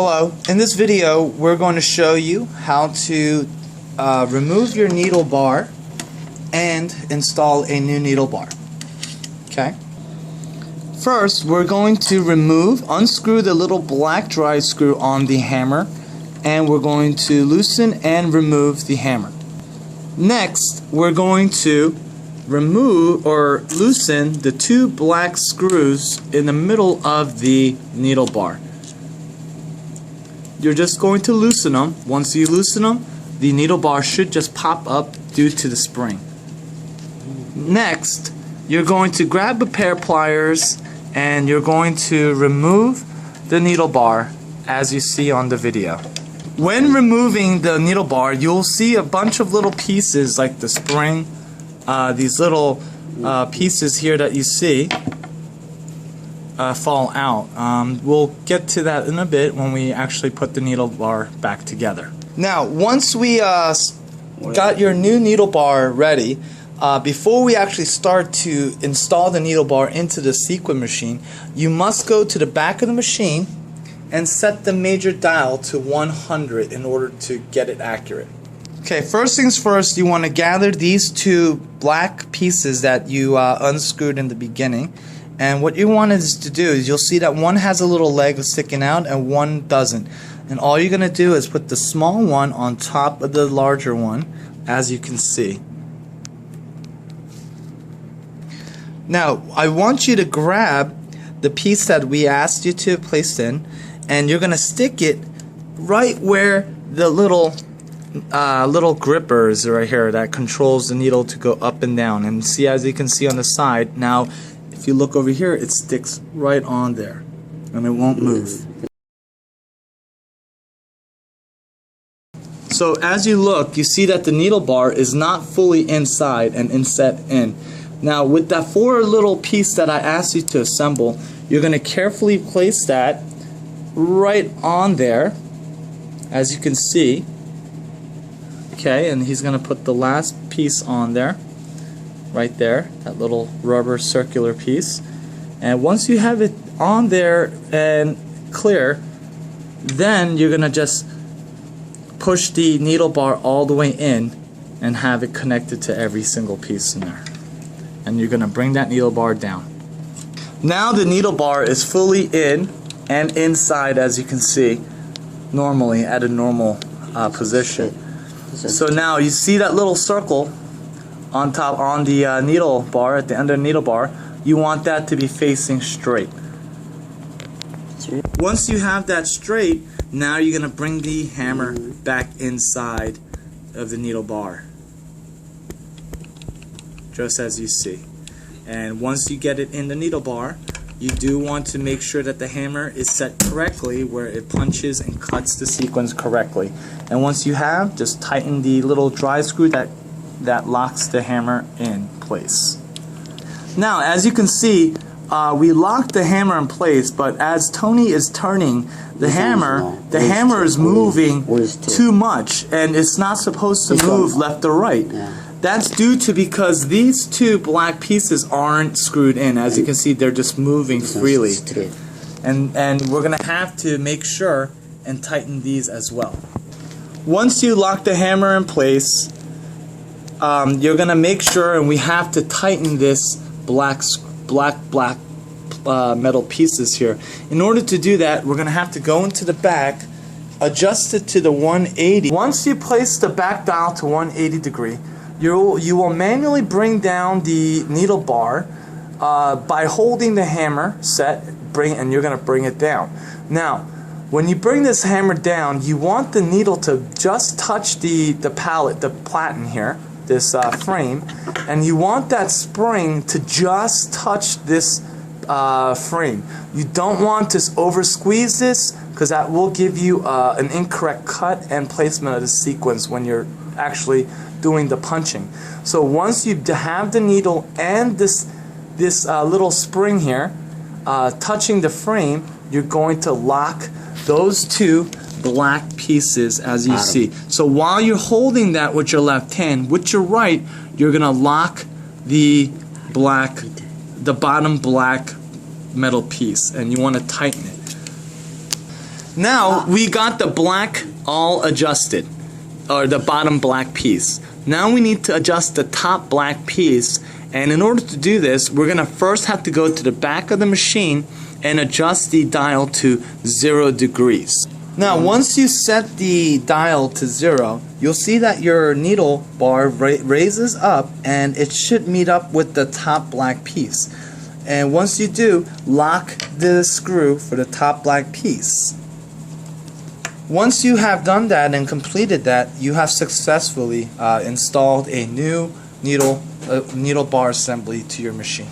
Hello, in this video we're going to show you how to remove your needle bar and install a new needle bar. Okay. First we're going to unscrew the little black drive screw on the hammer, and we're going to loosen and remove the hammer. Next we're going to remove or loosen the two black screws in the middle of the needle bar. You're just going to loosen them. Once you loosen them, the needle bar should just pop up due to the spring. Next, you're going to grab a pair of pliers and you're going to remove the needle bar as you see on the video. When removing the needle bar, you'll see a bunch of little pieces like the spring, these little pieces here that you see fall out. We'll get to that in a bit when we actually put the needle bar back together. Now, once we got your new needle bar ready, before we actually start to install the needle bar into the sequin machine, you must go to the back of the machine and set the major dial to 100 in order to get it accurate. Okay, first things first, you want to gather these two black pieces that you unscrewed in the beginning. And what you want is to do is you'll see that one has a little leg sticking out and one doesn't. And all you're going to do is put the small one on top of the larger one, as you can see. Now, I want you to grab the piece that we asked you to place in, and you're going to stick it right where the little gripper is right here that controls the needle to go up and down. And see, as you can see on the side, now if you look over here, it sticks right on there and it won't move. So as you look, you see that the needle bar is not fully inside and inset in. Now with that four little piece that I asked you to assemble, you're going to carefully place that right on there, as you can see. Okay, and he's going to put the last piece on there. Right there, that little rubber circular piece. And once you have it on there and clear, then you're gonna just push the needle bar all the way in and have it connected to every single piece in there. And you're gonna bring that needle bar down. Now the needle bar is fully in and inside, as you can see, normally at a normal position. So now you see that little circle on top on the needle bar, at the end of the needle bar. You want that to be facing straight. Once you have that straight, now you're going to bring the hammer back inside of the needle bar, just as you see. And once you get it in the needle bar, you do want to make sure that the hammer is set correctly where it punches and cuts the sequins correctly. And once you have, just tighten the little drive screw that locks the hammer in place. Now, as you can see, we locked the hammer in place, but as Tony is turning the hammer is moving too much, and it's not supposed to move left or right. That's due to because these two black pieces aren't screwed in. As you can see, they're just moving freely. And we're going to have to make sure and tighten these as well. Once you lock the hammer in place, you're gonna make sure, and we have to tighten this black metal pieces here. In order to do that, we're gonna have to go into the back, adjust it to the 180. Once you place the back dial to 180 degree, you will manually bring down the needle bar by holding the hammer set, and you're gonna bring it down. Now, when you bring this hammer down, you want the needle to just touch the pallet, the platen here, this frame, and you want that spring to just touch this frame. You don't want to over squeeze this, because that will give you an incorrect cut and placement of the sequins when you're actually doing the punching. So once you have the needle and this little spring here touching the frame, you're going to lock those two black pieces, as you see. So while you're holding that with your left hand, with your right, you're gonna lock the bottom black metal piece, and you want to tighten it. Now we got the black all adjusted, or the bottom black piece. Now we need to adjust the top black piece, and in order to do this, we're going to first have to go to the back of the machine and adjust the dial to 0 degrees. Now once you set the dial to 0, you'll see that your needle bar raises up and it should meet up with the top black piece. And once you do, lock the screw for the top black piece. Once you have done that and completed that, you have successfully installed a new needle bar assembly to your machine.